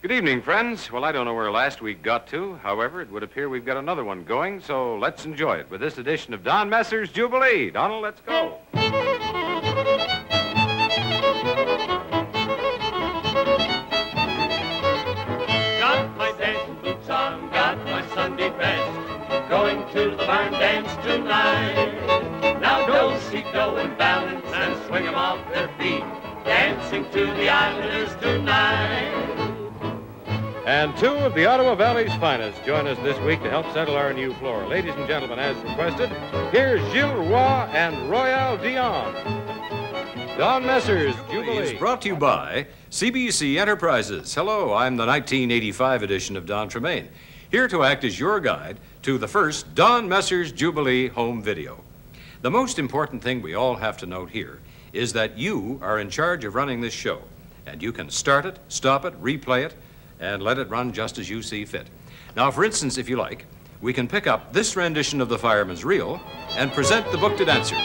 Good evening, friends. Well, I don't know where last week got to. However, it would appear we've got another one going, so let's enjoy it with this edition of Don Messer's Jubilee. Donald, let's go. Got my dancing boots on, got my Sunday best, going to the barn dance tonight. Now do-si-do and balance and swing 'em off their feet, dancing to the Islanders tonight. And two of the Ottawa Valley's finest join us this week to help settle our new floor. Ladies and gentlemen, as requested, here's Gilles Roy and Royale Dion. Don Messer's Jubilee is brought to you by CBC Enterprises. Hello, I'm the 1985 edition of Don Tremaine, here to act as your guide to the first Don Messer's Jubilee home video. The most important thing we all have to note here is that you are in charge of running this show, and you can start it, stop it, replay it, and let it run just as you see fit. Now, for instance, if you like, we can pick up this rendition of The Fireman's Reel and present the book to dancers.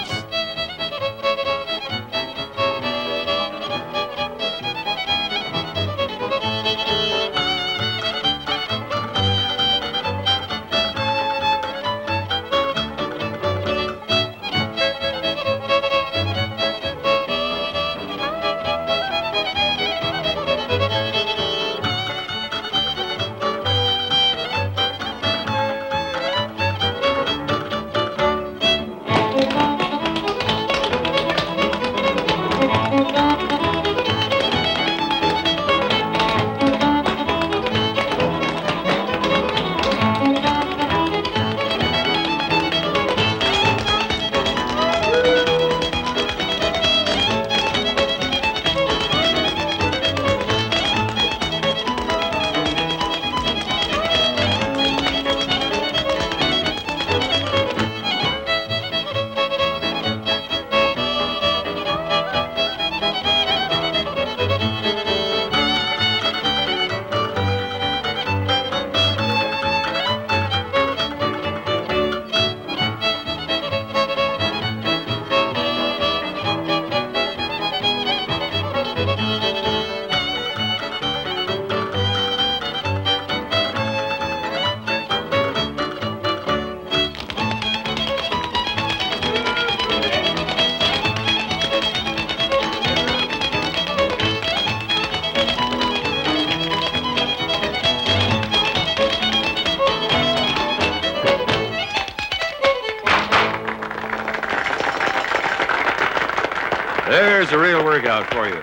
There's a real workout for you.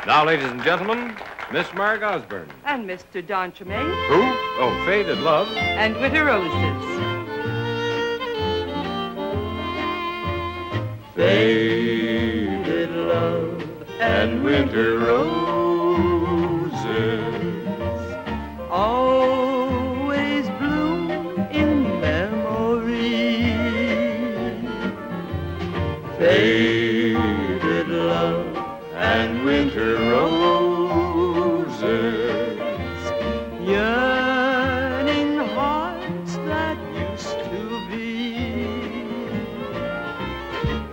Now, ladies and gentlemen, Miss Marg Osborne. And Mr. Don Tremaine. Who? Oh, Faded Love. And Winter Roses. Faded love and winter roses always bloom in memory. Faded love and winter roses, yearning hearts that used to be.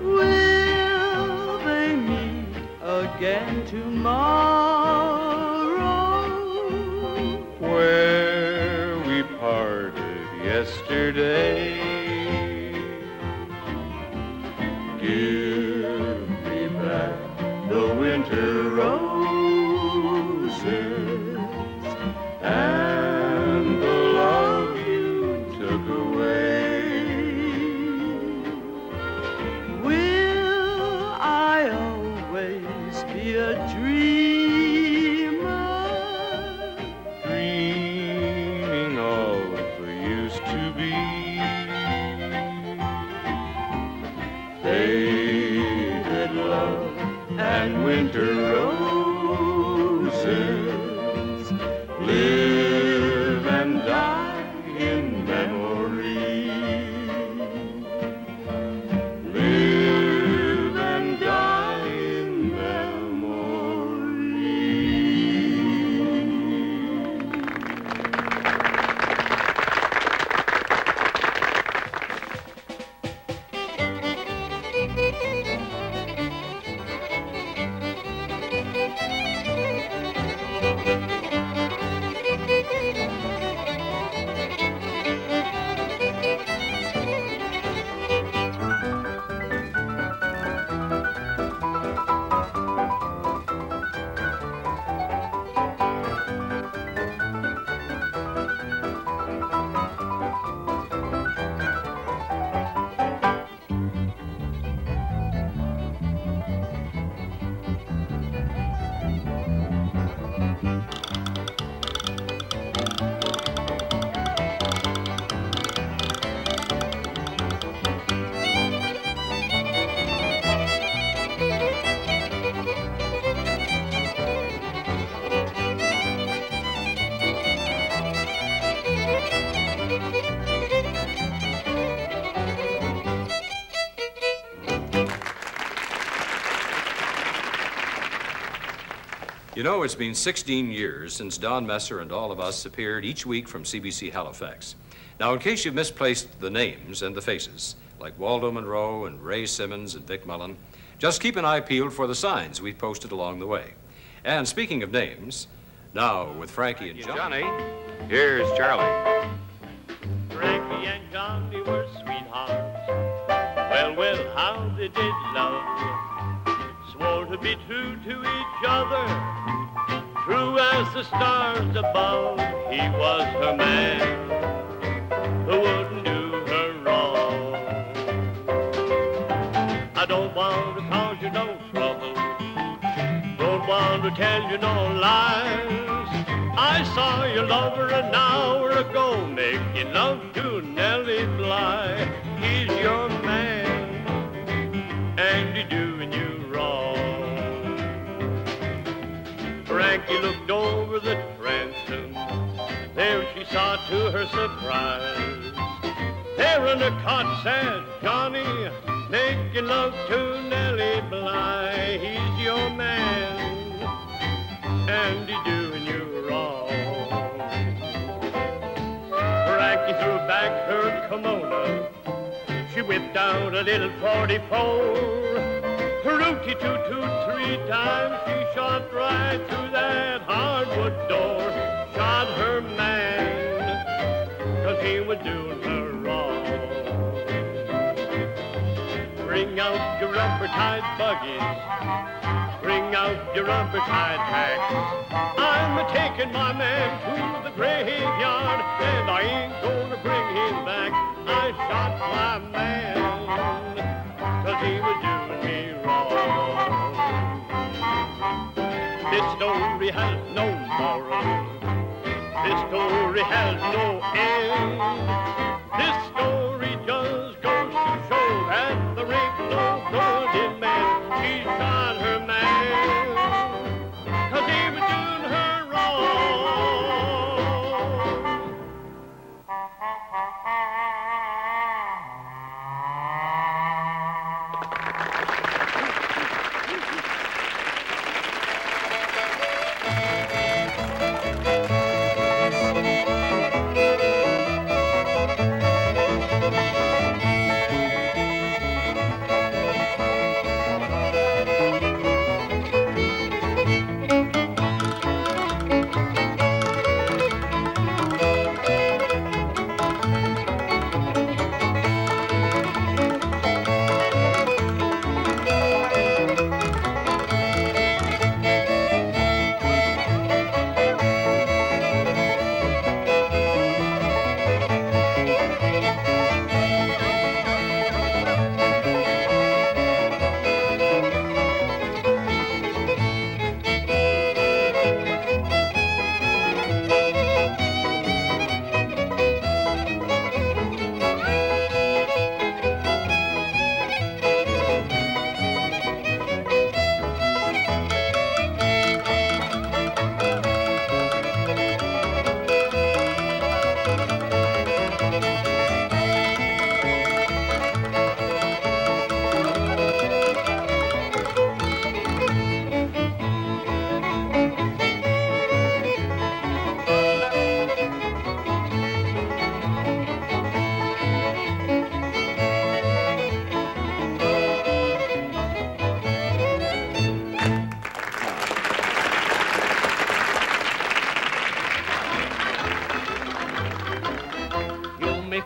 Will they meet again tomorrow, Where we parted yesterday? give me back the winter roses and the love you took away. Will I always be a dreamer? Dreaming of the used to be. Faded love and winter roses live and die in memory. Live and die in memory. You know, it's been 16 years since Don Messer and all of us appeared each week from CBC Halifax. Now, in case you've misplaced the names and the faces, like Waldo Monroe and Ray Simmons and Vic Mullen, just keep an eye peeled for the signs we've posted along the way. And speaking of names, now with Frankie and Johnny, here's Charlie. Frankie and Johnny were sweethearts. Well, how they did love. Swore to be true to each other, true as the stars above. He was her man who wouldn't do her wrong. I don't want to cause you no trouble, don't want to tell you no lies. I saw your lover an hour ago making love to Nellie Bly. He's your man, and he's doing you wrong. Frankie looked over the transom, there she saw to her surprise. There in her cot sat Johnny, making love to Nellie Bly. He's your man, and he's doing you wrong. Frankie threw back her kimono, she whipped out a little 44. Rooty-too-too, 3 times she shot right through that hardwood door. Shot her man, 'cause he was doing her wrong. Bring out your rubber-tied buggies, bring out your rubber-tied hacks. I'm a-taking my man to the graveyard, and I ain't gonna bring him back. I shot my man, 'cause he was doing me wrong. This story has no moral, this story has no end. This story just goes to show that there ain't no good in man. She shot her man, 'cause he was doing her wrong.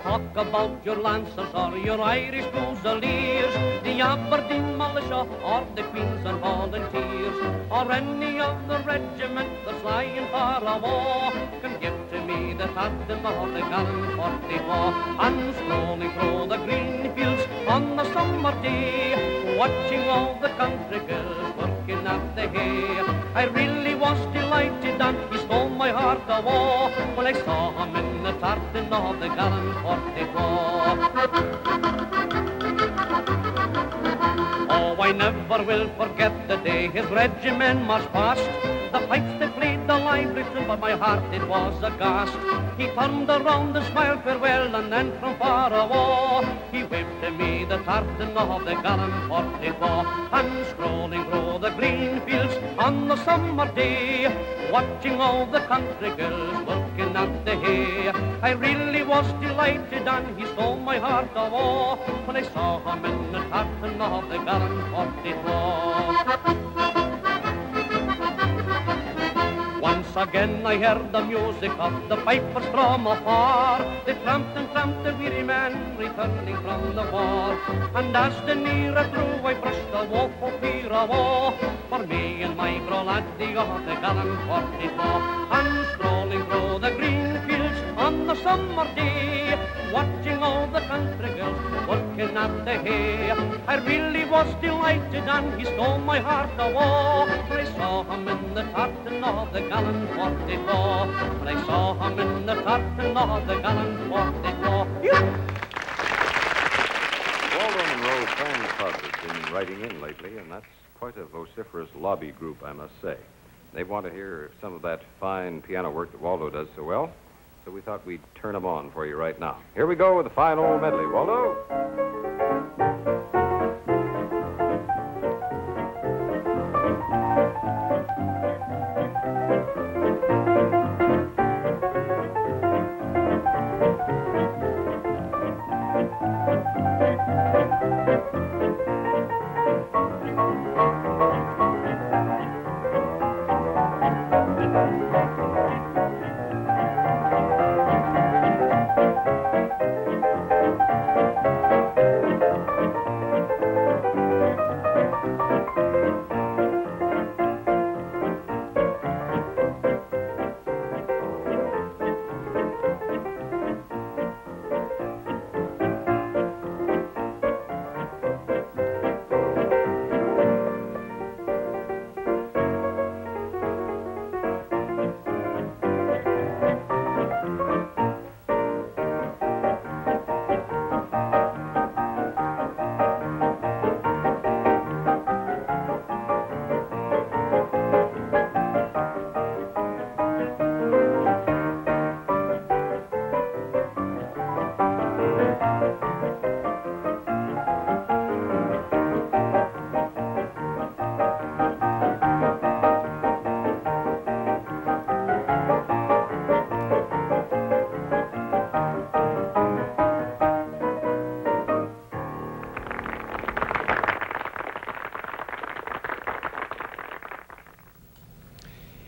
Talk about your Lancers or your Irish Fusiliers, the Aberdeen Militia or the Queens and Volunteers, or any of the regiment that's lying far away, can give to me the captain of the gallant 44. And strolling through the green fields on the summer day, watching all the country girls working at the hay, I really was delighted and he stole my heart away when I saw him in the tartan of the gallant 44. Oh, I never will forget the day his regiment marched past The pipes they played the lively tune, but my heart it was aghast. He turned around and smiled farewell, and then from far away he waved to me the tartan of the gallant 44. And strolling through the green fields on the summer day, watching all the country girls working at the hay, I really was delighted, and he stole my heart away when I saw him in the tartan of the gallant 44. Once again I heard the music of the pipers from afar. They tramped and tramped, the weary men returning from the war. And as the nearer drew, I brushed the woeful fear away, for me and my bro laddie of the gallant 44. And strolling through the green fields on the summer day, watching all the country girls working at the hay, I really was delighted, and he stole my heart away when I saw him in the tartan of the gallant 44. When I saw him in the tartan of the gallant 44. Waldo Monroe Fan Club has been writing in lately, and that's quite a vociferous lobby group, I must say. They want to hear some of that fine piano work that Waldo does so well, so we thought we'd turn them on for you right now. Here we go with the fine old medley. Waldo?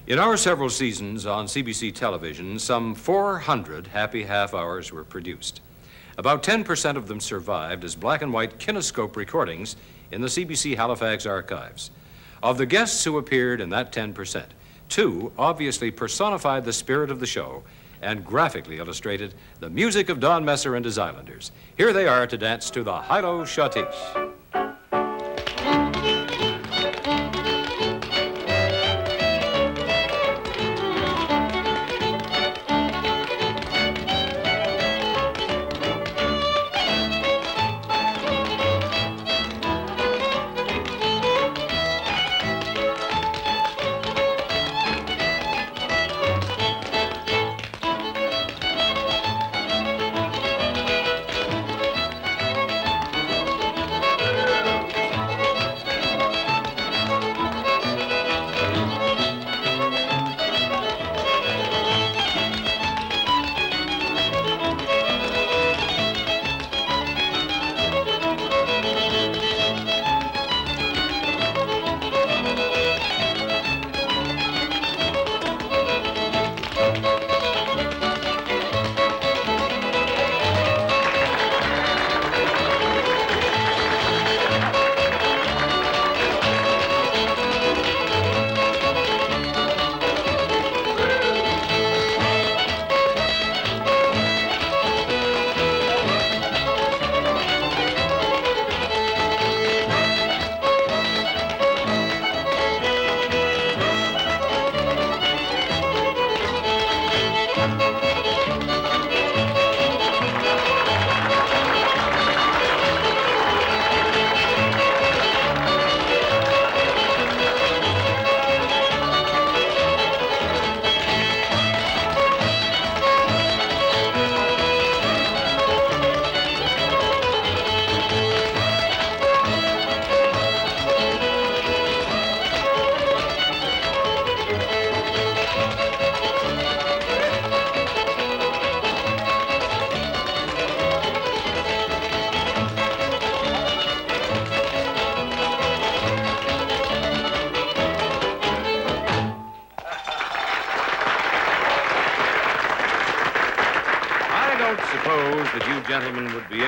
In our several seasons on CBC television, some 400 happy half hours were produced. About 10% of them survived as black and white kinescope recordings in the CBC Halifax archives. Of the guests who appeared in that 10%, 2 obviously personified the spirit of the show and graphically illustrated the music of Don Messer and his Islanders. Here they are to dance to the Hilo Shatish.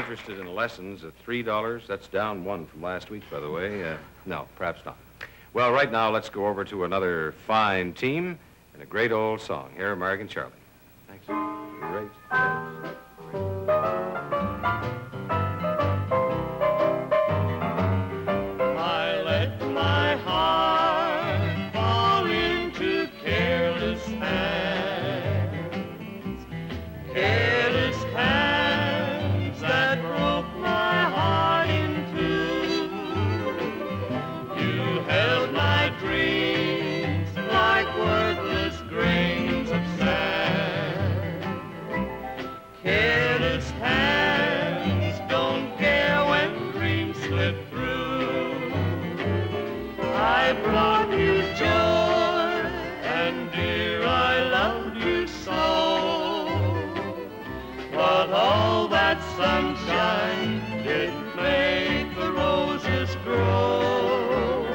interested in lessons at $3. That's down one from last week, by the way. No, perhaps not. Well, right now, let's go over to another fine team and a great old song. Here, American Charlie. Thanks. Great. I let my heart fall into careless hands. Careless hands that broke my heart in two. You held my dreams like worthless grains of sand. Careless hands don't care when dreams slip through. I brought you joy, and dear, I loved you so. But all that sunshine didn't make the roses grow.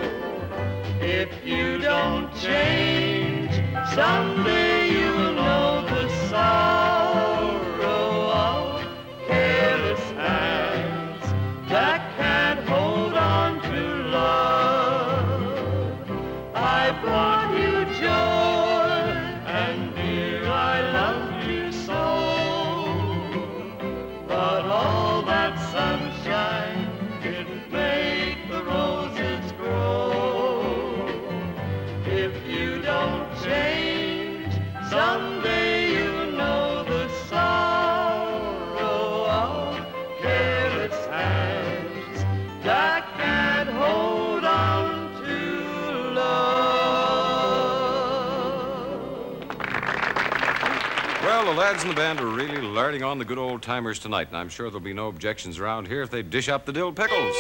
If you don't change, someday you'll know the sorrow of careless hands that can't hold on to love. I brought you joy, and dear, I loved you so. But all that sunshine didn't make the roses grow. If you don't change, someday you'll know the sorrow of careless hands that can't hold on to love. Well, the lads in the band are really larding on the good old timers tonight, and I'm sure there'll be no objections around here if they dish up the dill pickles.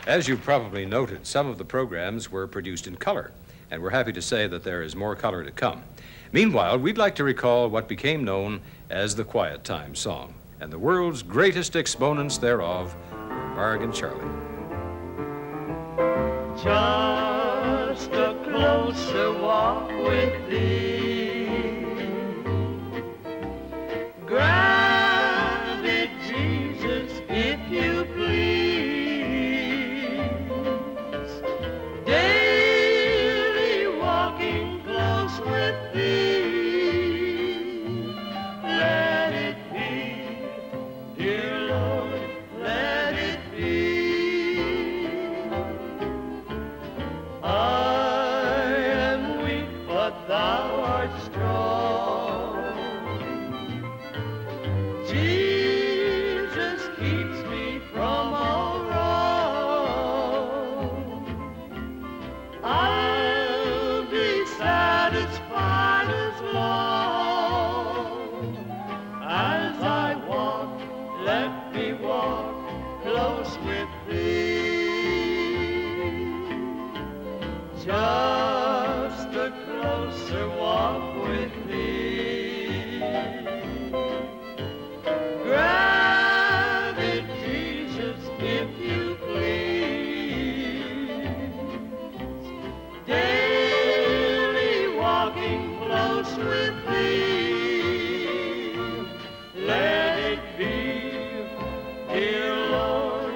As you probably noted, some of the programs were produced in color, and we're happy to say that there is more color to come. Meanwhile, we'd like to recall what became known as the Quiet Time song, and the world's greatest exponents thereof were Marg and Charlie. Just a closer walk with thee. Grant it, Jesus, if you please. Daily walking close with thee. Let it be, dear Lord, let it be. I am weak, but thou art swiftly. Let it be, dear Lord,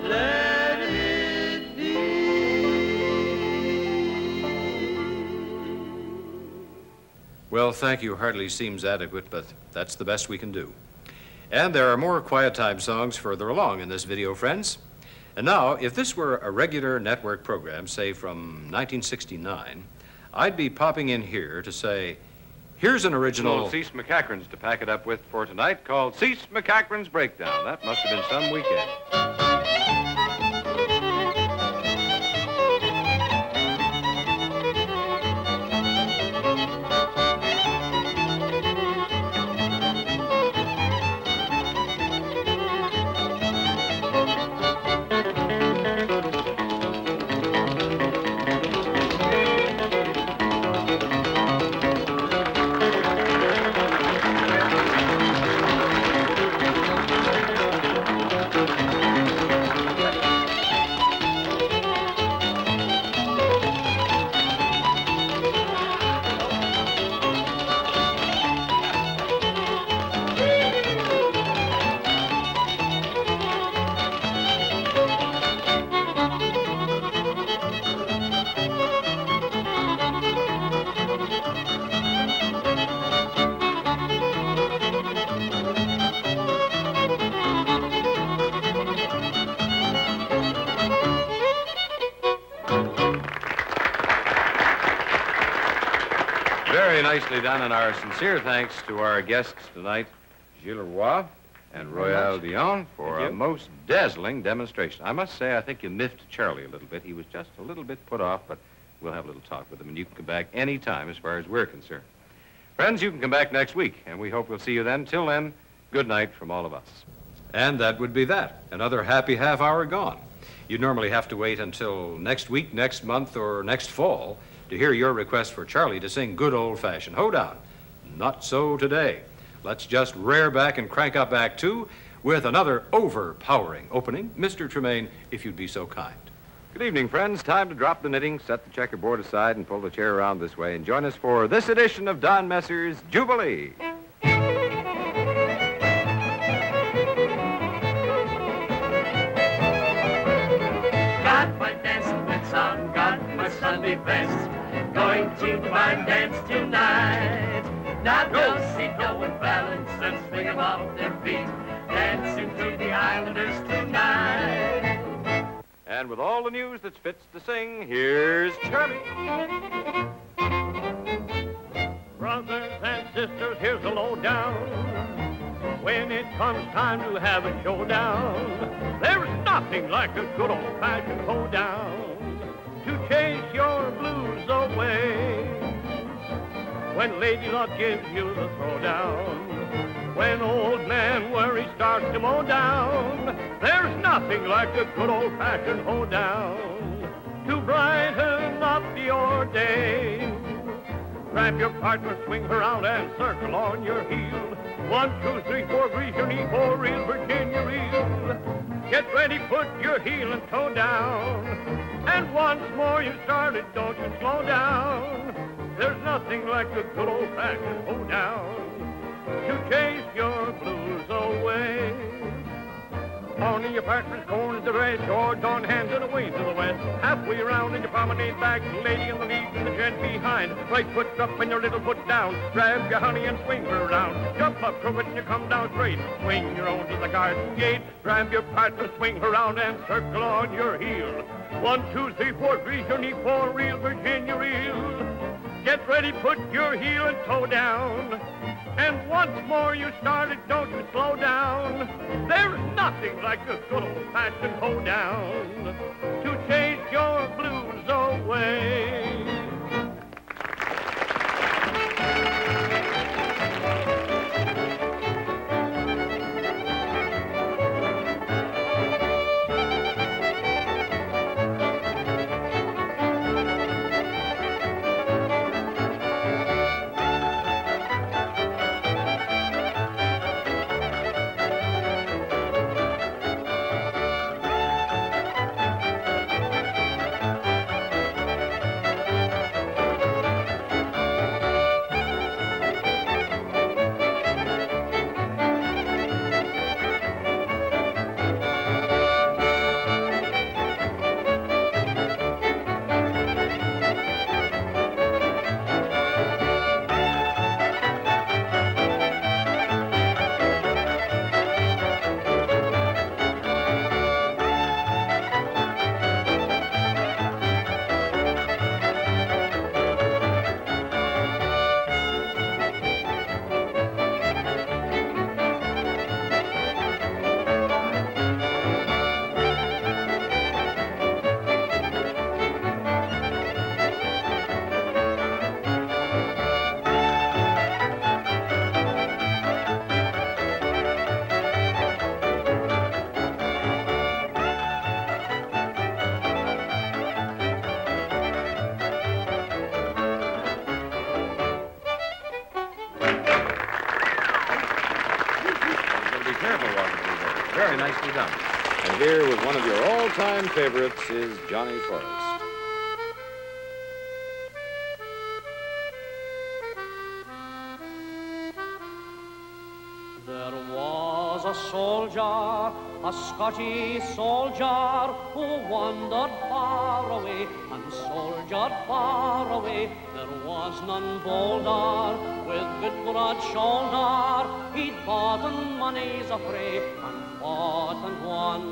let it be. Well, thank you hardly seems adequate, but that's the best we can do. And there are more quiet time songs further along in this video, friends. And now, if this were a regular network program, say from 1969, I'd be popping in here to say, here's an original Cease McCachran's to pack it up with for tonight, called Cease McCachran's Breakdown. That must have been some weekend. Very nicely done, and our sincere thanks to our guests tonight, Gilles Roy and Royale Dion, for a most dazzling demonstration. I must say, I think you miffed Charlie a little bit. He was just a little bit put off, but we'll have a little talk with him, and you can come back any time as far as we're concerned. Friends, you can come back next week, and we hope we'll see you then. Till then, good night from all of us. And that would be that. Another happy half hour gone. You'd normally have to wait until next week, next month, or next fall to hear your request for Charlie to sing good old-fashioned hoedown. Not so today. Let's just rear back and crank up Act Two with another overpowering opening. Mr. Tremaine, if you'd be so kind. Good evening, friends. Time to drop the knitting, set the checkerboard aside, and pull the chair around this way, and join us for this edition of Don Messer's Jubilee. Got my dancing boots on, got my Sunday best. Going to the barn dance tonight. Now do-si-do and balance and swing 'em off their feet. Dancing to the Islanders tonight. And with all the news that's fits to sing, here's Charlie. Brothers and sisters, here's the lowdown. When it comes time to have a showdown, there's nothing like a good old-fashioned hoedown to chase your blues away. When lady love gives you the throwdown, when old man worry starts to mow down, there's nothing like a good old-fashioned hoedown to brighten up your day. Grab your partner, swing her out, and circle on your heel. 1, 2, 3, 4, grease your knee for real Virginia reel. Get ready, put your heel and toe down. And once more you started, don't you slow down. There's nothing like a good old-fashioned hoedown to chase your blues away. On your partner's corner to the red, George on hand and away to the west. Halfway around and you promenade back, lady in the lead and the gent behind. Right foot up and your little foot down. Grab your honey and swing her around. Jump up, crooked and you come down straight. Swing your own to the garden gate. Grab your partner, swing her around and circle on your heel. 1, 2, 3, 4, grease your knee for real Virginia reel. Get ready, put your heel and toe down. And once more you started, don't you slow down. There's nothing like a good old-fashioned hoedown to chase your blues away. careful walking through there. Very nicely done. And here with one of your all-time favorites is Johnny Forrest. There was a soldier, a Scottish soldier, who wandered far away and soldiered far away. There was none bolder, with good broad shoulder. He'd fought in money's affray and fought and won.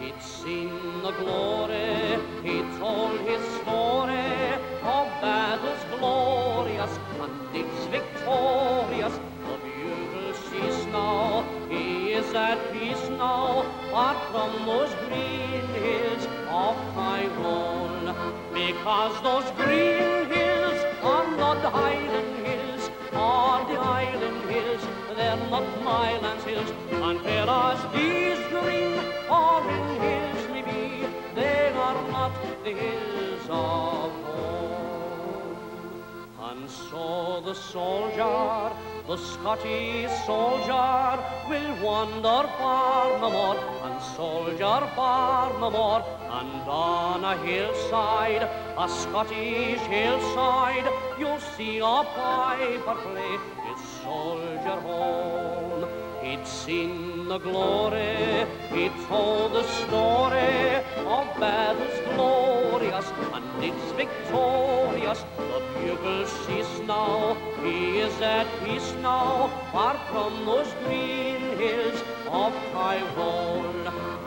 He'd seen the glory, he told his story of battles glorious and deeds victorious. The bugle cease now, he is at peace now, far from those green hills of Tyrone. Because those green hills are not the Highland hills, or the Island hills, they're not my land's hills. And whereas these green foreign hills may be, they are not the hills of home. And so the soldier, the Scottish soldier, will wander far no more, and soldier far no more. And on a hillside, a Scottish hillside, you'll see a piper play his soldier home. He'd seen the glory, he told the story of battles glorious and deeds victorious. The bugle cease now, he is at peace now, far from those green hills of Tyrone.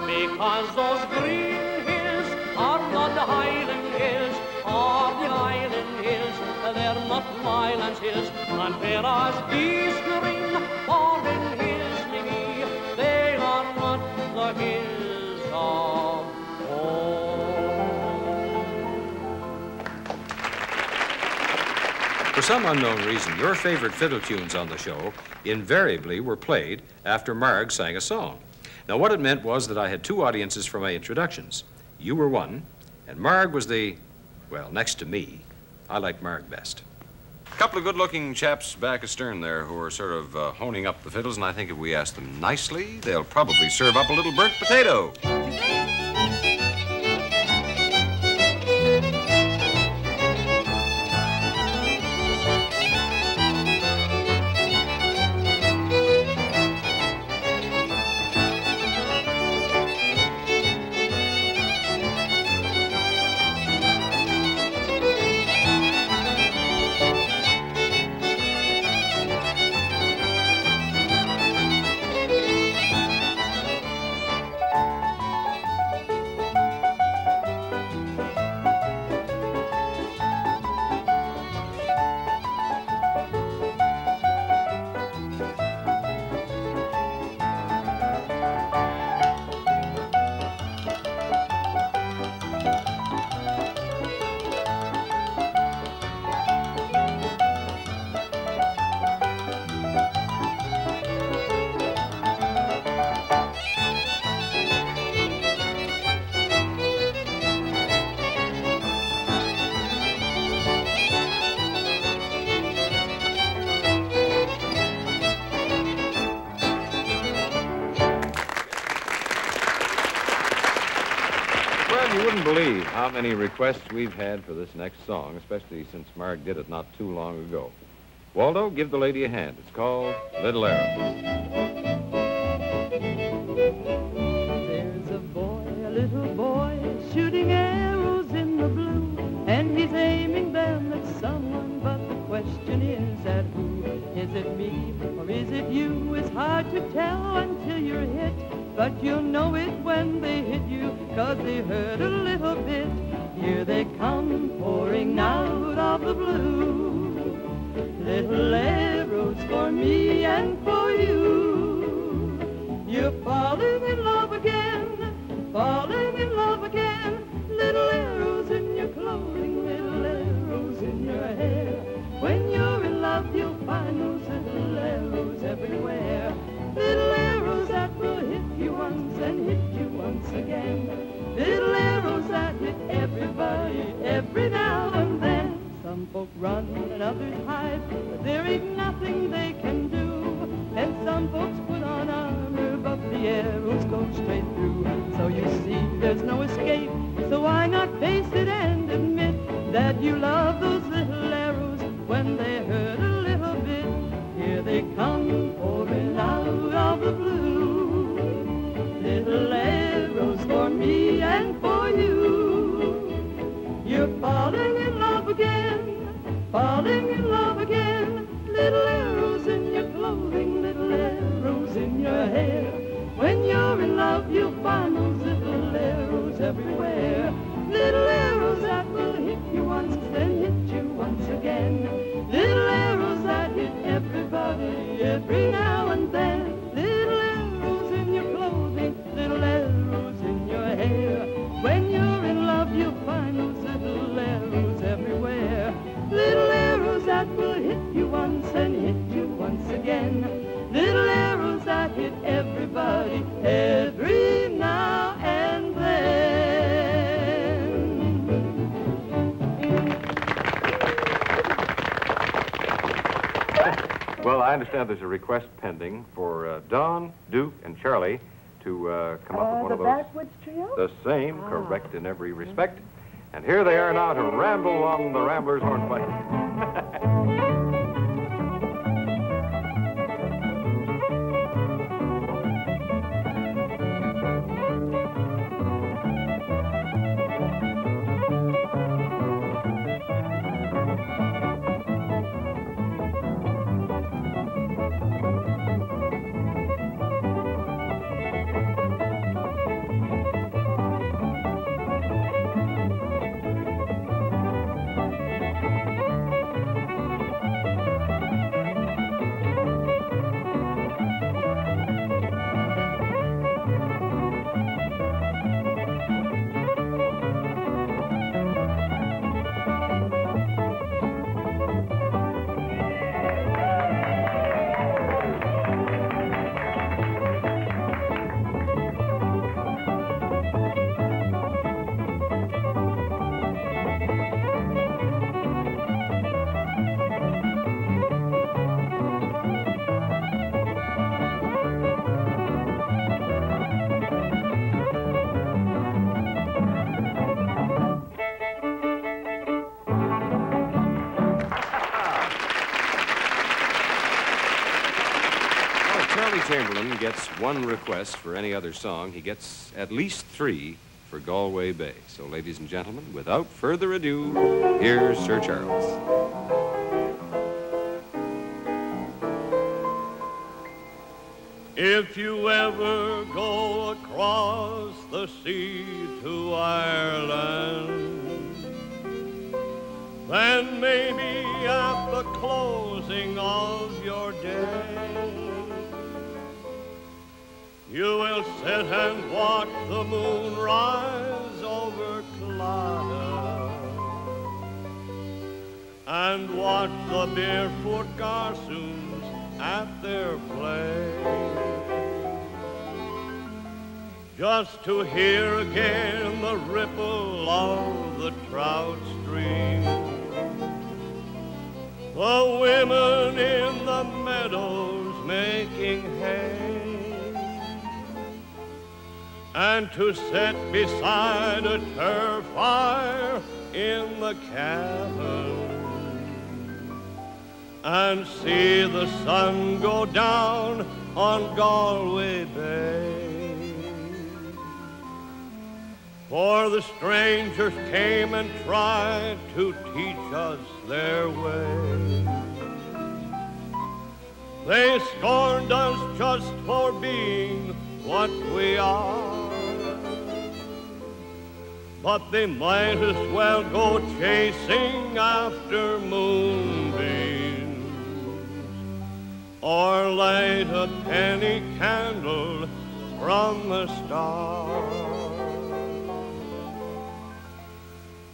Because those green hills are not the Highland hills, or the Island hills, they're not my land's hills. And whereas these green foreign hills may be, they are not the hills of home. For some unknown reason, your favorite fiddle tunes on the show invariably were played after Marg sang a song. Now, what it meant was that I had two audiences for my introductions. You were one, and Marg was the, well, next to me. I liked Marg best. A couple of good-looking chaps back astern there who are sort of honing up the fiddles, and I think if we ask them nicely, they'll probably serve up a little burnt potato. You wouldn't believe how many requests we've had for this next song, especially since Marg did it not too long ago. Waldo, give the lady a hand. It's called Little Arrow. There's a little boy, shooting arrows in the blue, and he's aiming them at someone, but the question is at who? Is it me or is it you? It's hard to tell until you're hit, but you'll know it when they hit you, 'cause they hurt a little bit. Here they come pouring out of the blue, little arrows for me and for you. You're falling in love again, falling in love again. Little arrows in your clothing, little arrows in your hair. When you're in love, you'll find those little arrows everywhere. Little arrows that will hit you once and hit you once again. Little arrows that hit everybody every now and then. Some folk run and others hide, but there ain't nothing they can do. Well, I understand there's a request pending for Don, Duke, and Charlie to come up with one of The those. Backwoods Trio? The same, correct in every respect. And here they are now to ramble on the Ramblers' Hornpipe. Charlie Chamberlain gets one request for any other song. He gets at least 3 for Galway Bay. So, ladies and gentlemen, without further ado, here's Sir Charles. If you ever go across the sea to Ireland, then maybe at the closing of your day, you will sit and watch the moon rise over Claddagh and watch the barefoot garçons at their play, just to hear again the ripple of the trout stream, the women in the meadows making hay, and to sit beside a turf fire in the cabin and see the sun go down on Galway Bay. For the strangers came and tried to teach us their way. They scorned us just for being what we are, but they might as well go chasing after moonbeams or light a penny candle from the stars.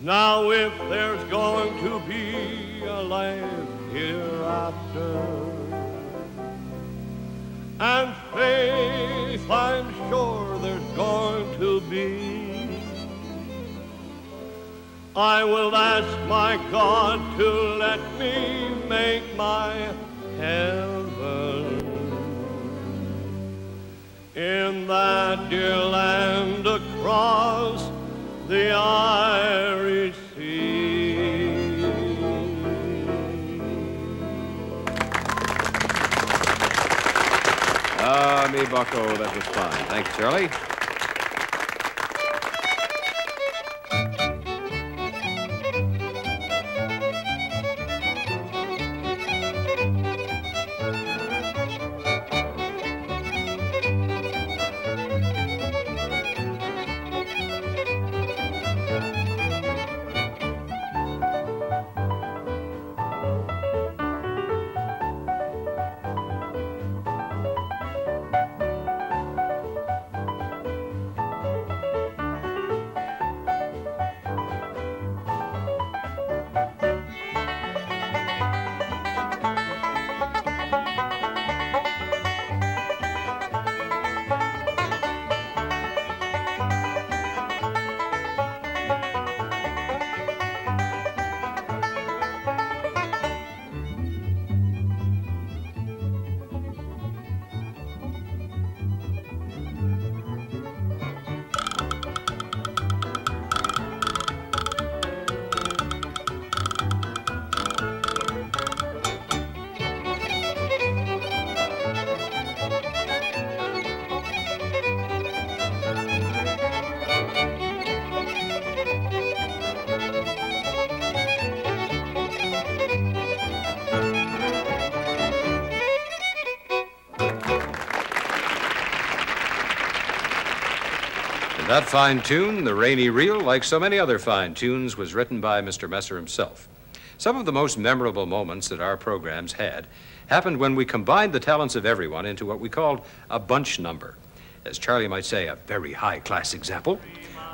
Now if there's going to be a life hereafter, and faith I'm sure there's going to be, I will ask my God to let me make my heaven in that dear land across the Irish Sea. Ah, me bucko, that was fine. Thanks, Charlie. That fine tune, The Rainy Reel, like so many other fine tunes, was written by Mr. Messer himself. Some of the most memorable moments that our programs had happened when we combined the talents of everyone into what we called a bunch number. As Charlie might say, a very high-class example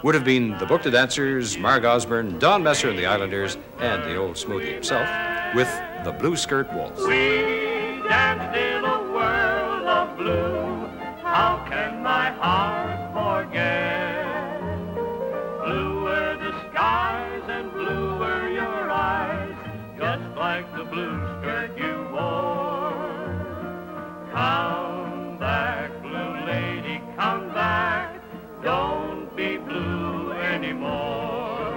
would have been the Book to Dancers, Marg Osborne, Don Messer and the Islanders, and the old Smoothie himself with the Blue Skirt Waltz. We danced in a world of blue. How can my heart forget? Blue were the skies and blue were your eyes, just like the blue skirt you wore. Come back, blue lady, come back. Don't be blue anymore.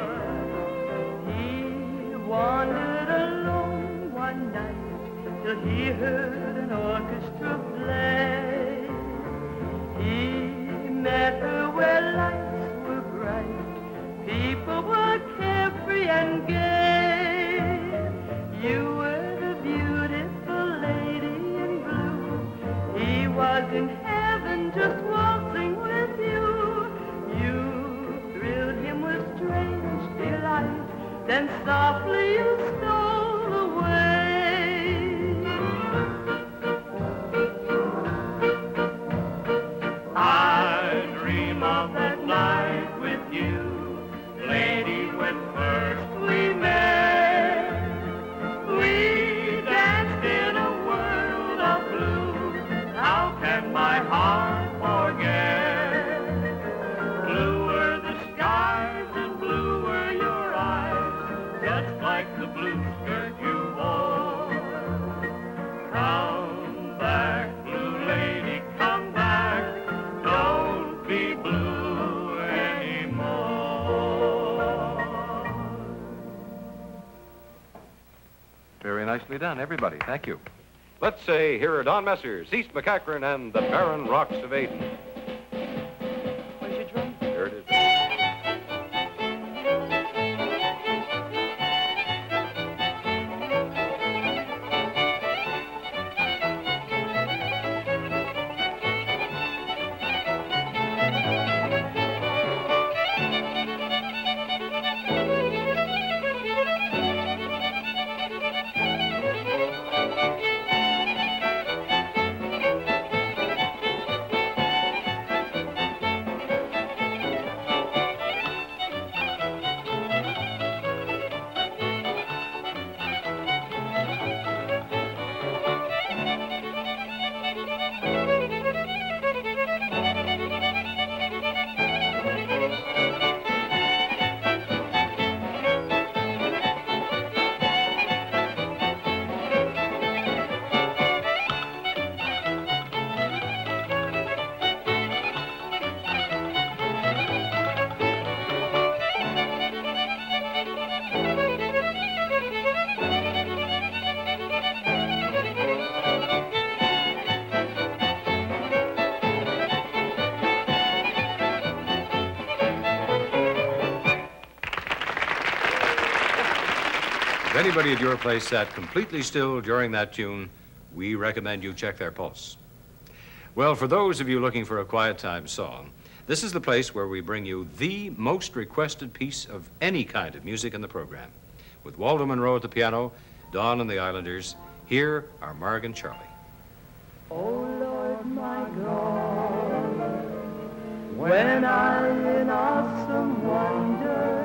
He wandered alone one night till he heard an orchestra play. He met her where lights were bright, people were carefree and gay. You were the beautiful lady in blue. He was in heaven just waltzing with you. You thrilled him with strange delight, then softly you stole away. I dream of that night with you, lady, when first we met. We danced in a world of blue. How can my heart forget? Blue were the skies and blue were your eyes, just like the blue skirt you wore. Come back, blue lady, come back. Don't be blue anymore. Very nicely done, everybody. Thank you. Let's say, here are Don Messers, East McEachran, and the Barren Rocks of Aden. Where's your drum? Here it is. If anybody at your place sat completely still during that tune, we recommend you check their pulse. Well, for those of you looking for a quiet time song, this is the place where we bring you the most requested piece of any kind of music in the program. With Waldo Monroe at the piano, Don and the Islanders, here are Marg and Charlie. Oh Lord my God, when I in awesome wonder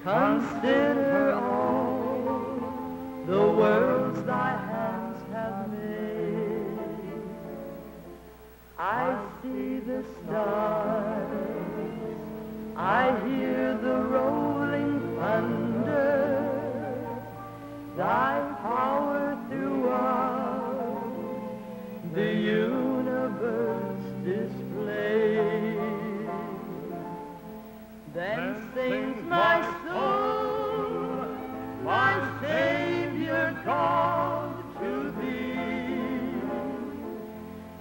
consider all the worlds thy hands have made, I see the stars, I hear the rolling thunder, thy power throughout the universe displays. Then sings my soul, my Savior God, to thee.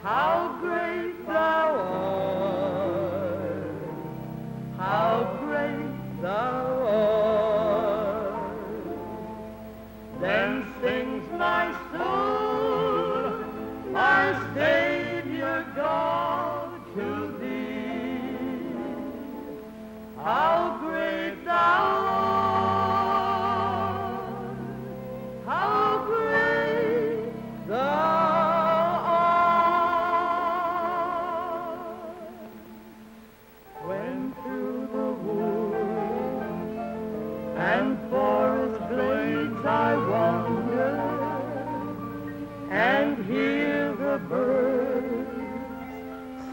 How great thou art, how great thou art. Then sings my soul, my Savior God, to thee. and hear the birds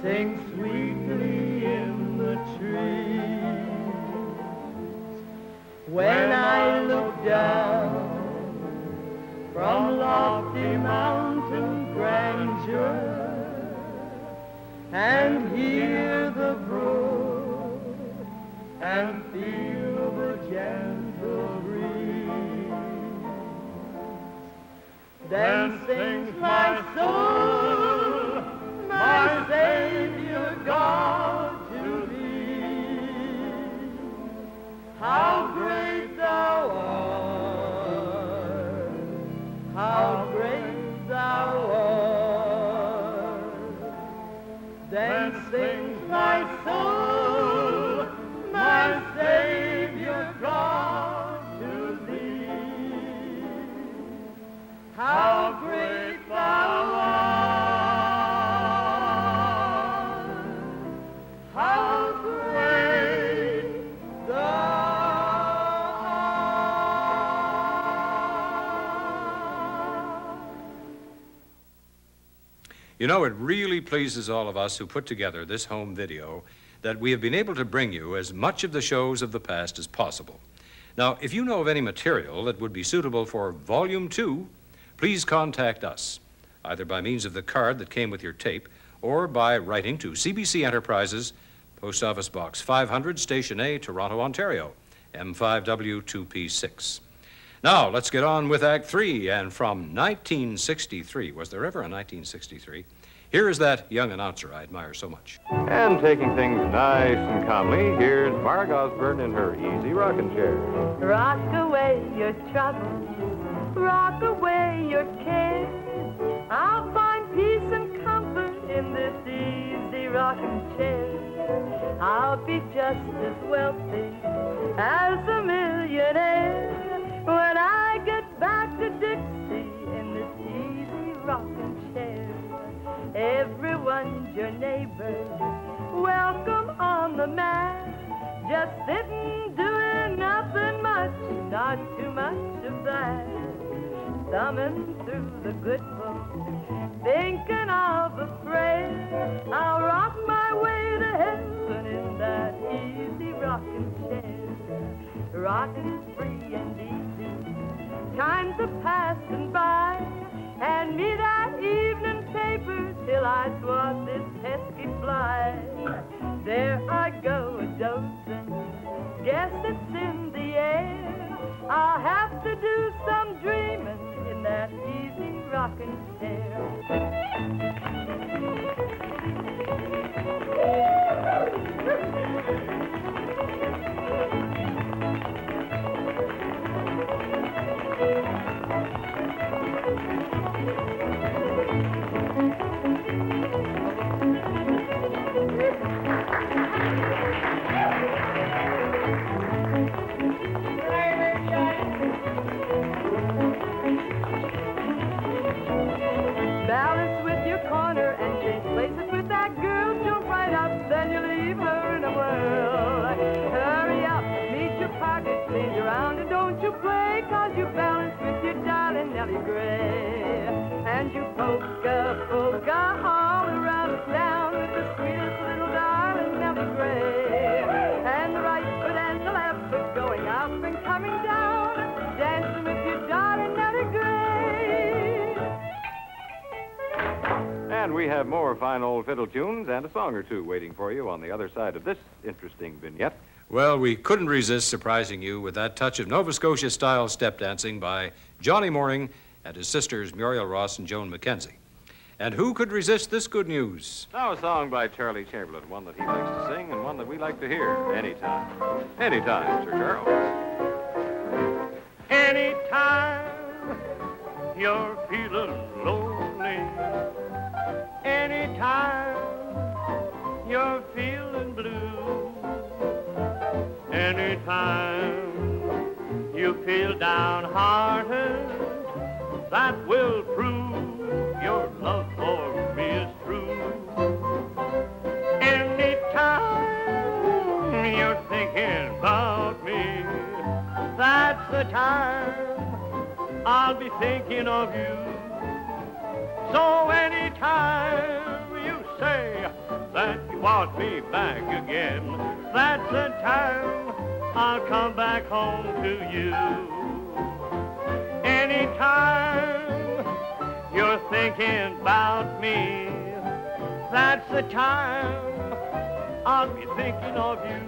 sing sweetly in the trees. When I look down from lofty mountain grandeur and hear the brook and feel the gentle breeze, then sings my soul, my Savior God, to thee. How great thou art, how great thou art. Then sings my soul, my Savior God, to thee. How great thou art, how great thou art. You know, it really pleases all of us who put together this home video that we have been able to bring you as much of the shows of the past as possible. Now, if you know of any material that would be suitable for Volume 2, please contact us, either by means of the card that came with your tape or by writing to CBC Enterprises, Post Office Box 500, Station A, Toronto, Ontario, M5W2P6. Now, let's get on with Act 3, and from 1963, was there ever a 1963? Here is that young announcer I admire so much. And taking things nice and calmly, here's Marg Osborne in her easy rocking chair. Rock away your troubles, rock away your cares. I'll find peace and comfort in this easy rocking chair. I'll be just as wealthy as a millionaire when I get back to Dixie in this easy rocking chair. Everyone's your neighbor, welcome on the mat. Just sitting doing nothing much, not too much of that. Thumbing through the good book, thinking of a prayer. I'll rock my way to heaven in that easy rocking chair. Rocking free and easy, times are passing by. Hand me that evening paper till I swat this pesky fly. There I go a-dozing, guess it's in the air. I'll have to do some dreaming in that easy rocking chair. Balance with your corner and change places with that girl. Jump right up, then you leave her in a whirl. Hurry up, meet your pocket, change around and don't you play, 'cause you balance with your darling Nellie Gray. And you polka, polka all around the town with the sweetest little darling Nellie Gray. And the right foot and the left foot going up and coming down, dancing with your darling Nellie Gray. And we have more fine old fiddle tunes and a song or two waiting for you on the other side of this interesting vignette. Well, we couldn't resist surprising you with that touch of Nova Scotia-style step dancing by Johnny Mooring and his sisters Muriel Ross and Joan Mackenzie. And who could resist this good news? Now a song by Charlie Chamberlain, one that he likes to sing and one that we like to hear anytime. Anytime, Sir Charles. Anytime you're feeling lonely, anytime you're feeling blue, anytime you feel downhearted, that will prove your love for me is true. Anytime you're thinking about me, that's the time I'll be thinking of you. time you say that you want me back again, that's the time I'll come back home to you. Anytime you're thinking about me, that's the time I'll be thinking of you.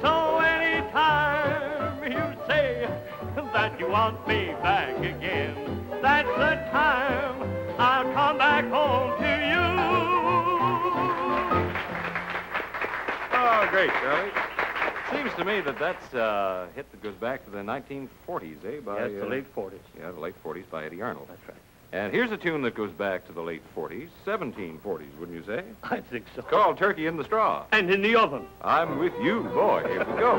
So anytime you say that you want me back again, that's the time I'll come back home to you. Oh, great, Charlie. Seems to me that that's a hit that goes back to the 1940s, eh? Yes, the late 40s. Yeah, the late 40s by Eddie Arnold. That's right. And here's a tune that goes back to the late 40s, 1740s, wouldn't you say? I think so. It's called Turkey in the Straw. And in the oven. I'm with you, boy. Here we go.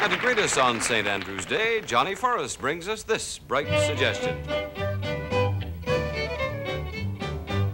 And to greet us on St. Andrew's Day, Johnny Forrest brings us this bright suggestion.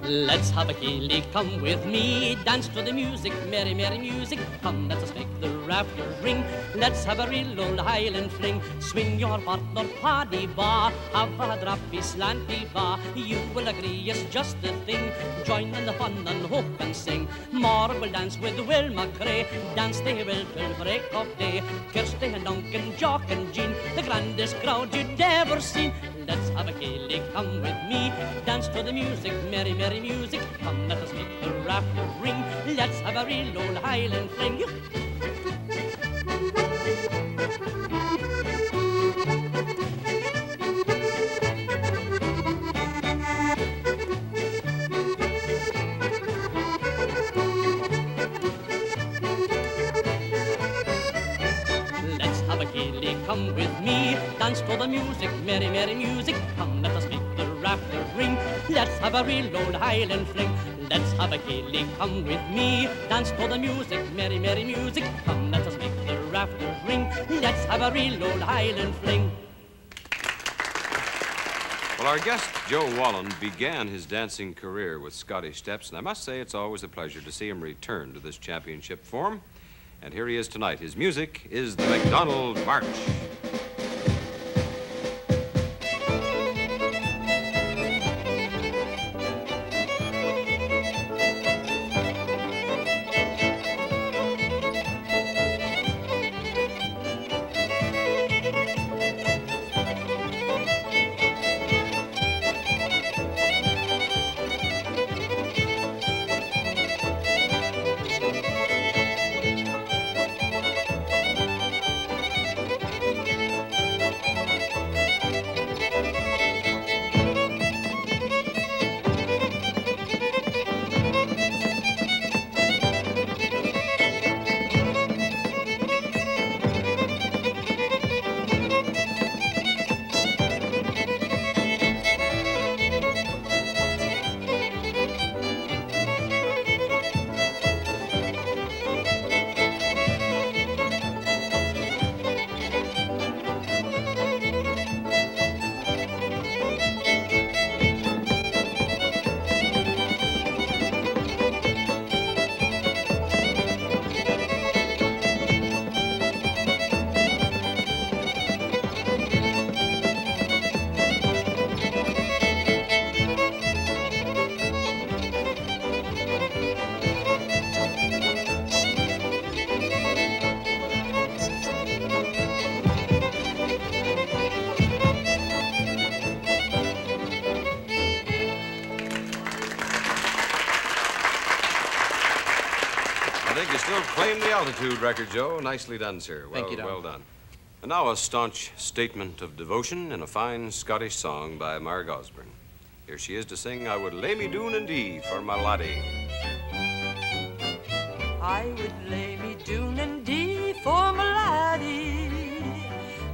Let's have a ceilidh, come with me, dance to the music, merry, merry music. Come, let us make the rafters ring. Let's have a real old Highland fling. Swing your partner, paddy ba, have a drappy, slanty ba. You will agree it's just the thing. Join in the fun and hope and sing. Marble dance with Will McRae, dance they will till break of day. Kirsty and Duncan, Jock and Jean, the grandest crowd you'd ever seen. Let's have a ceilidh, come with me, dance to the music, merry, merry music. Come, let us make the rafters ring. Let's have a real old Highland fling. Let's have a ceilidh, come with me, dance to the music, merry, merry music. Come, let us make the rafters ring. Let's have a real old Highland fling. Let's have a ceilidh, come with me, dance to the music, merry, merry music. Come, let us make the rafters ring. Let's have a real old Highland fling. Well, our guest, Joe Wallen, began his dancing career with Scottish steps, and I must say it's always a pleasure to see him return to this championship form. And here he is tonight. His music is the MacDonald March. Still claim the altitude record, Joe. Nicely done, sir. Thank you, Don. Well done. And now a staunch statement of devotion in a fine Scottish song by Marg Osborne. Here she is to sing I Would Lay Me Doon and Dee for my laddie. I would lay me doon and dee for my laddie,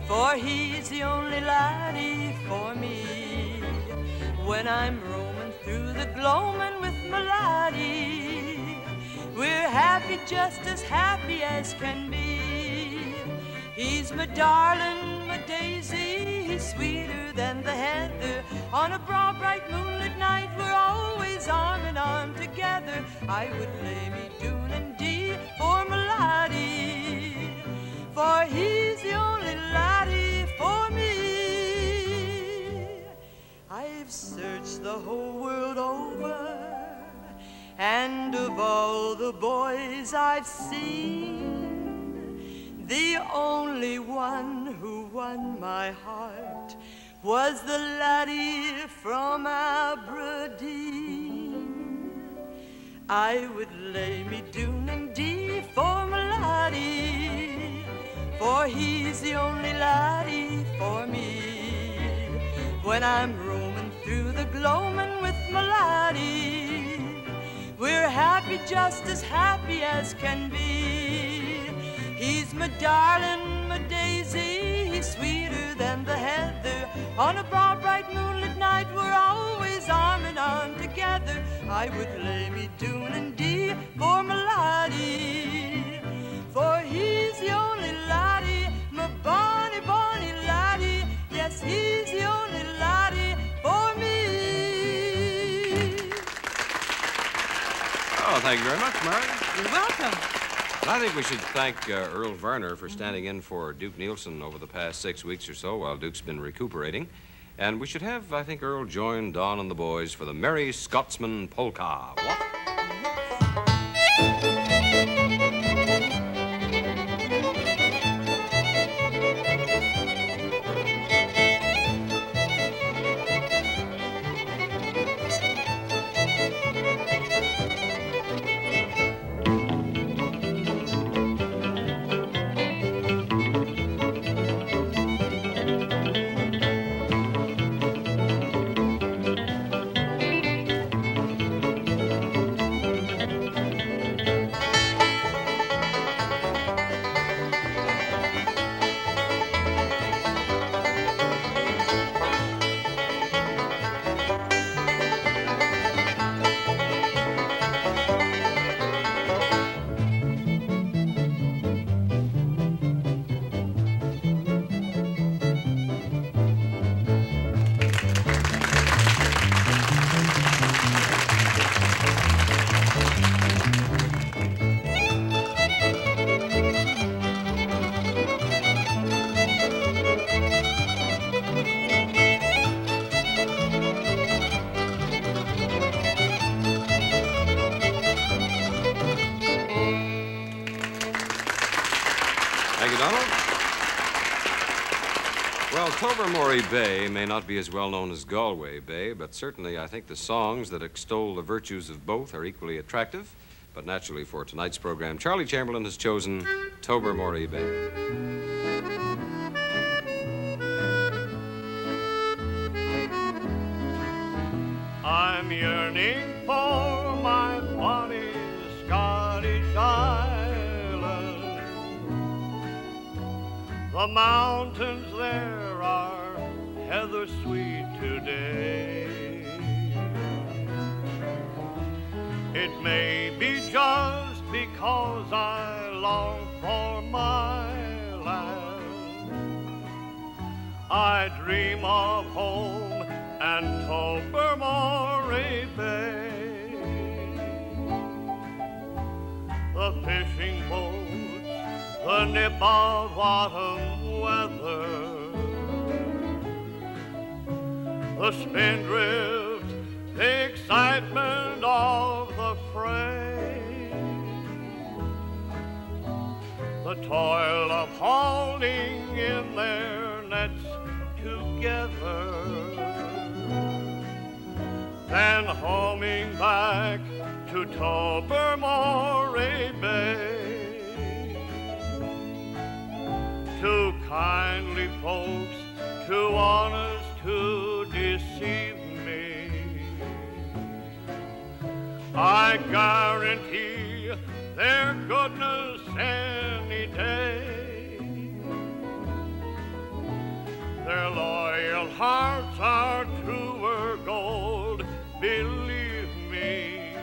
for he's the only laddie for me. When I'm roaming through the gloaming with my laddie, we're happy, just as happy as can be. He's my darling, my daisy, he's sweeter than the heather. On a broad, bright moonlit night, we're always arm in arm together. I would lay me doon and dee for my laddie, for he's the only laddie for me. I've searched the whole world over, and of all the boys I've seen, the only one who won my heart was the laddie from Aberdeen. I would lay me doon and dee for my laddie, for he's the only laddie for me. When I'm roaming through the gloaming with my laddie, we're happy, just as happy as can be. He's my darling, my daisy, he's sweeter than the heather. On a broad, bright moonlit night, we're always arm in arm together. I would lay me doon and dee for my laddie, for he's the only laddie, my bonny, bonny laddie. Yes, he's the only laddie for me. Oh, thank you very much, Marg. You're welcome. I think we should thank Earl Werner for standing in for Duke Nielsen over the past 6 weeks or so while Duke's been recuperating. And we should have, I think, Earl join Don and the boys for the Merry Scotsman Polka. What? Thank you, Donald. Well, Tobermory Bay may not be as well known as Galway Bay, but certainly I think the songs that extol the virtues of both are equally attractive. But naturally, for tonight's program, Charlie Chamberlain has chosen Tobermory Bay. I'm yearning for my bonny Scottish island. The mountains there are heather sweet today. It may be just because I long for my land. I dream of home and Tobermory Bay. The fishing boats, the nip of autumn weather, the spindrift, the excitement of the fray, the toil of hauling in their nets together, then homing back to Tobermory Bay. Too kindly folks, too honest to deceive me. I guarantee their goodness any day. Their loyal hearts are truer gold, believe me,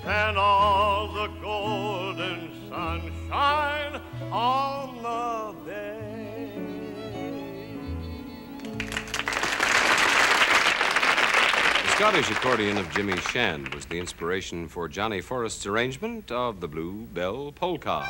than all the golden sunshine on the bay. The Scottish accordion of Jimmy Shand was the inspiration for Johnny Forrest's arrangement of the Blue Bell Polka.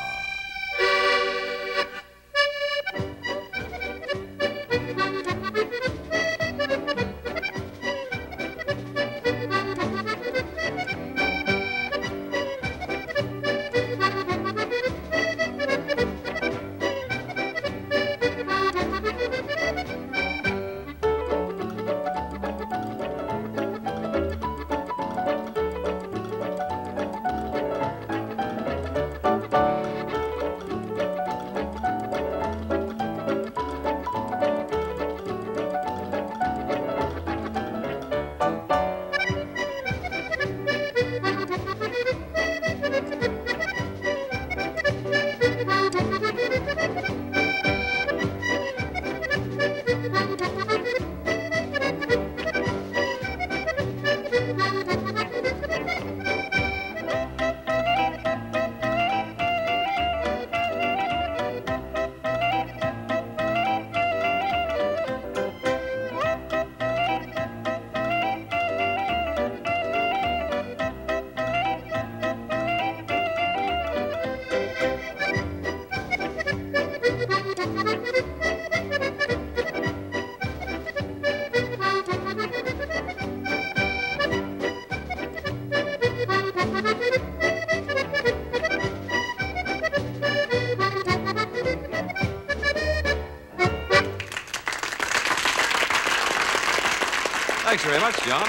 Thanks very much, John.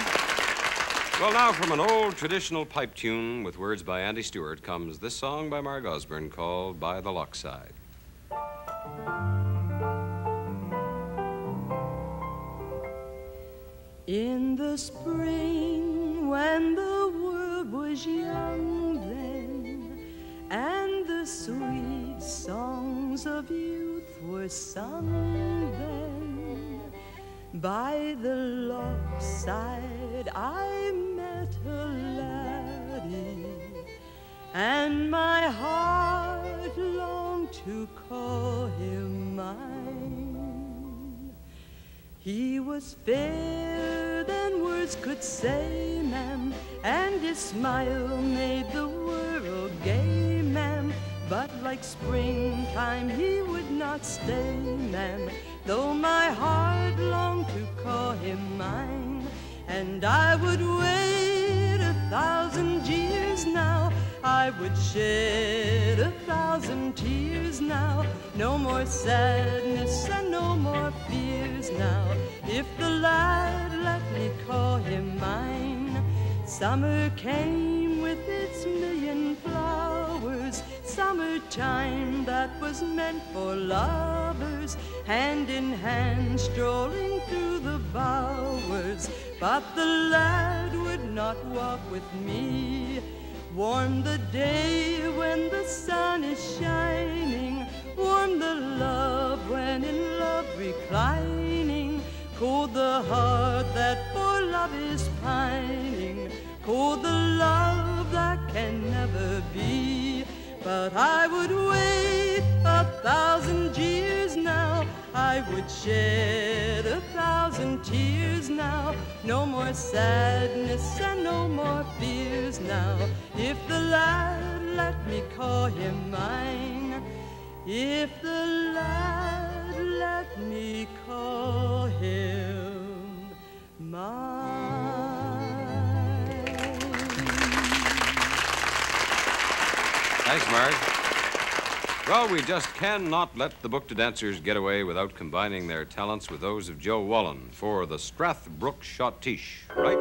Well, now from an old traditional pipe tune with words by Andy Stewart comes this song by Marg Osborne called By the Lochside. In the spring when the world was young then, and the sweet songs of youth were sung then, by the lochside I met a laddie, and my heart longed to call him mine. He was fairer than words could say, ma'am, and his smile made the world gay, ma'am. But like springtime he would not stay, ma'am, though my heart longed to call him mine. And I would wait 1,000 years now, I would shed 1,000 tears now. No more sadness and no more fears now, if the lad let me call him mine. Summer came with its million flowers, summertime that was meant for lovers, hand in hand strolling through the bowers. But the lad would not walk with me. Warm the day when the sun is shining, warm the love when in love reclining, cool the heart that for love is pining, cool the love that can never be. But I would wait 1,000 years now, I would shed 1,000 tears now. No more sadness and no more fears now, if the lad let me call him mine. If the lad let me call him mine. Thanks, Marg. Well, we just cannot let the Book to Dancers get away without combining their talents with those of Joe Wallen for the Strathbrook Schottische, right?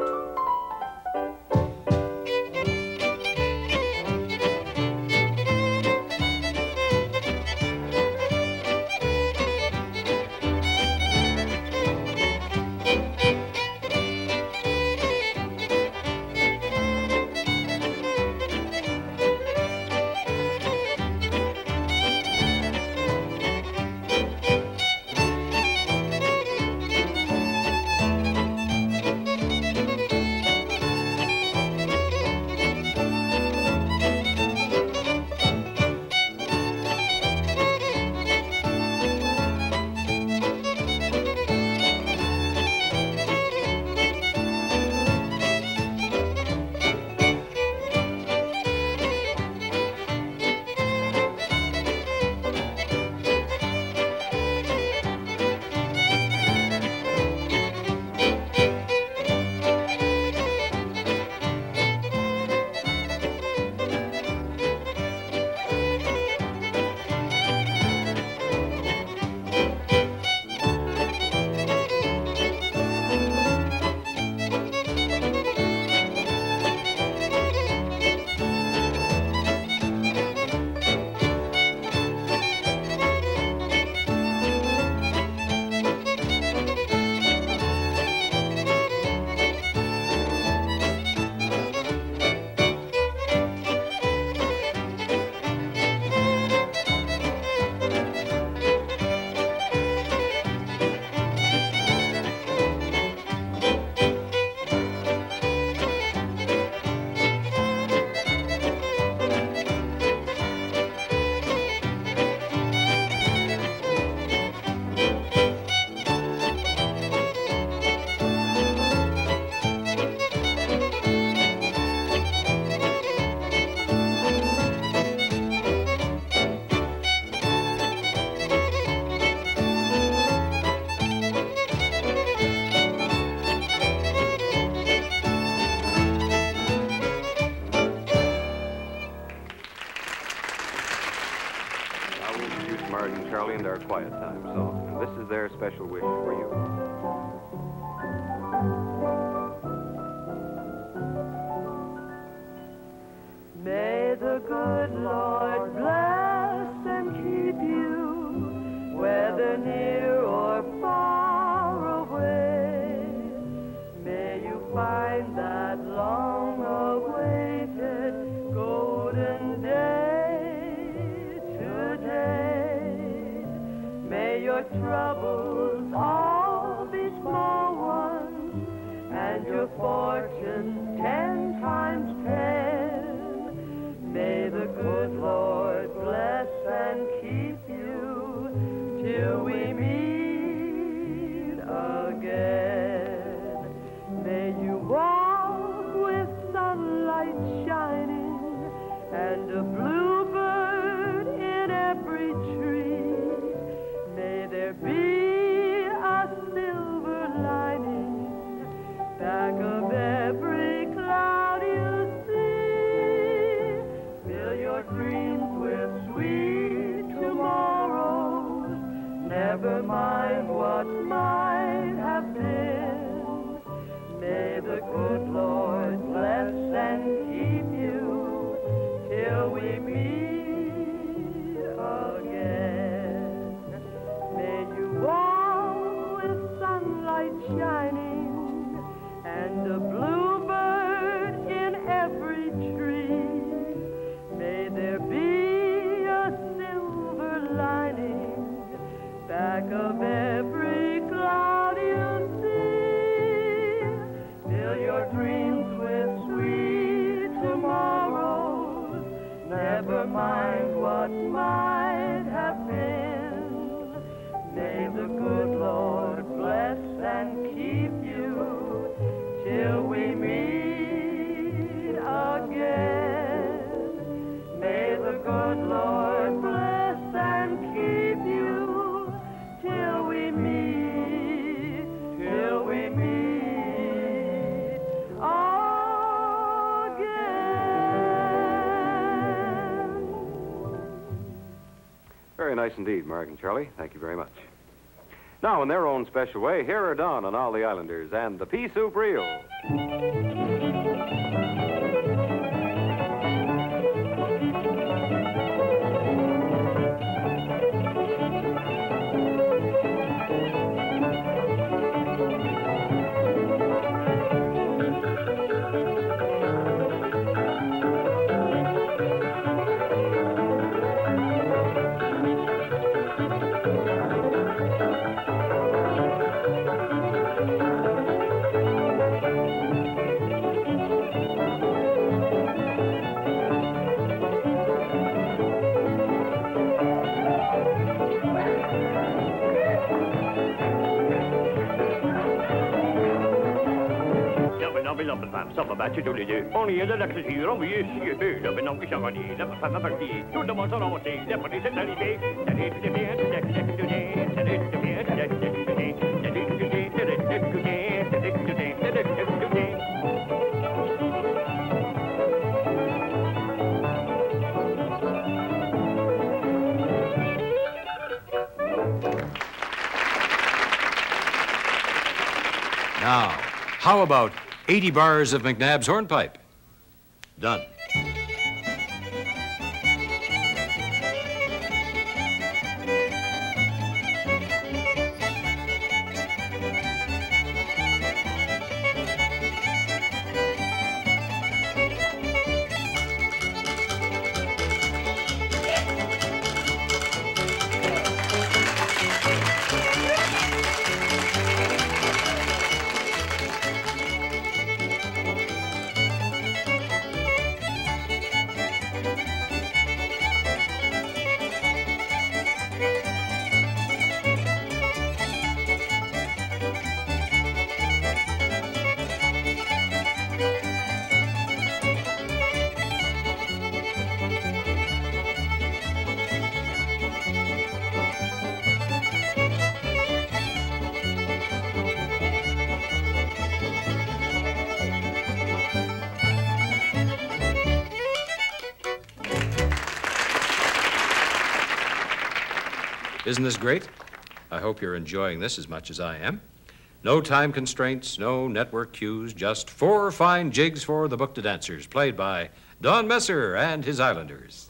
quiet time song, and this is their special wish for you. May the good Lord bless and keep you, whether near or far away. May you find that long-awaited golden day today. May your troubles all be small ones, and your fortune 10 times 10. May the good Lord bless and keep you till we meet again. May you walk with sunlight shining and a bluebird in every tree. May there be a silver lining back of every cloud you see. Fill your dreams with sweet tomorrows. Never mind what might have been. May the good Lord bless and keep you till we meet again. May you walk with sunlight shining and a bluebird in every tree. May there be a silver lining back of every cloud you see. Fill your dreams with sweet tomorrows. Never mind what might have been. May the good Lord bless and keep you till we meet again. May the good Lord bless and keep you till we meet again. Very nice indeed, Mark and Charlie. Thank you very much. Now, in their own special way, here are Don and all the Islanders and the Pea Soup Reel. Some about you do. Only in the next year, we is you do. But no, we shall not need them. I'm not be. To the ones on our day, the police and the day. That is the day, that is the day, that is the day, that is the day, that is the day, that is the day, that is the day, that is the day. Now, how about 80 bars of McNabb's hornpipe? Done. Isn't this great? I hope you're enjoying this as much as I am. No time constraints, no network cues, just 4 fine jigs for the book to dancers, played by Don Messer and his Islanders.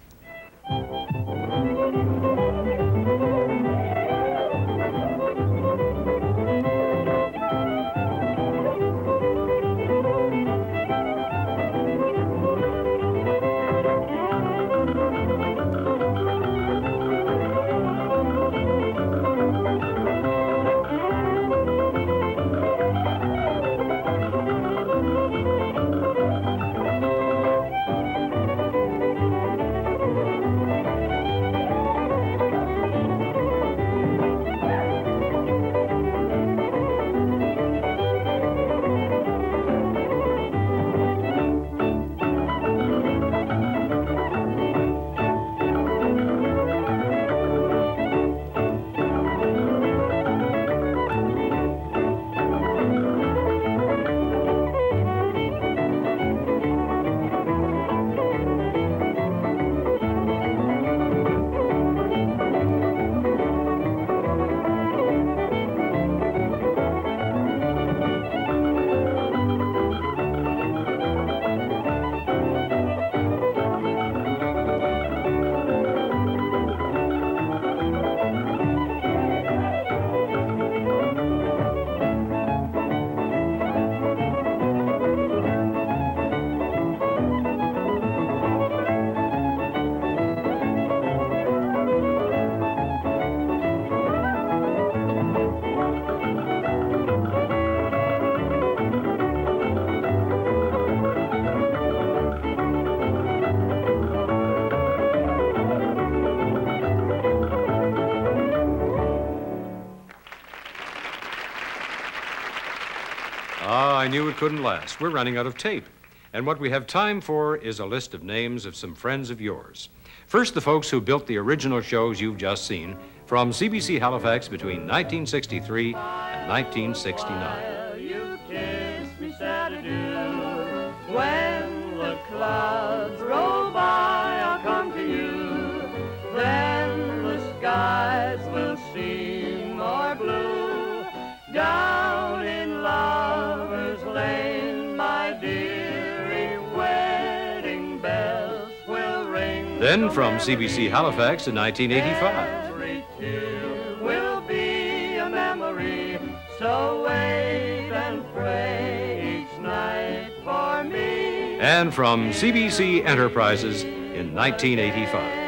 I knew it couldn't last. We're running out of tape. And what we have time for is a list of names of some friends of yours. First, the folks who built the original shows you've just seen from CBC Halifax between 1963 and 1969. You kiss me sad adieu. When the clouds roll by, I'll come to you. Then the skies will seem more blue. Down in Lover's Lane, my dearie, wedding bells will ring. Then from CBC Halifax in 1985. Every tear will be a memory, so wait and pray each night for me. And from CBC Enterprises in 1985.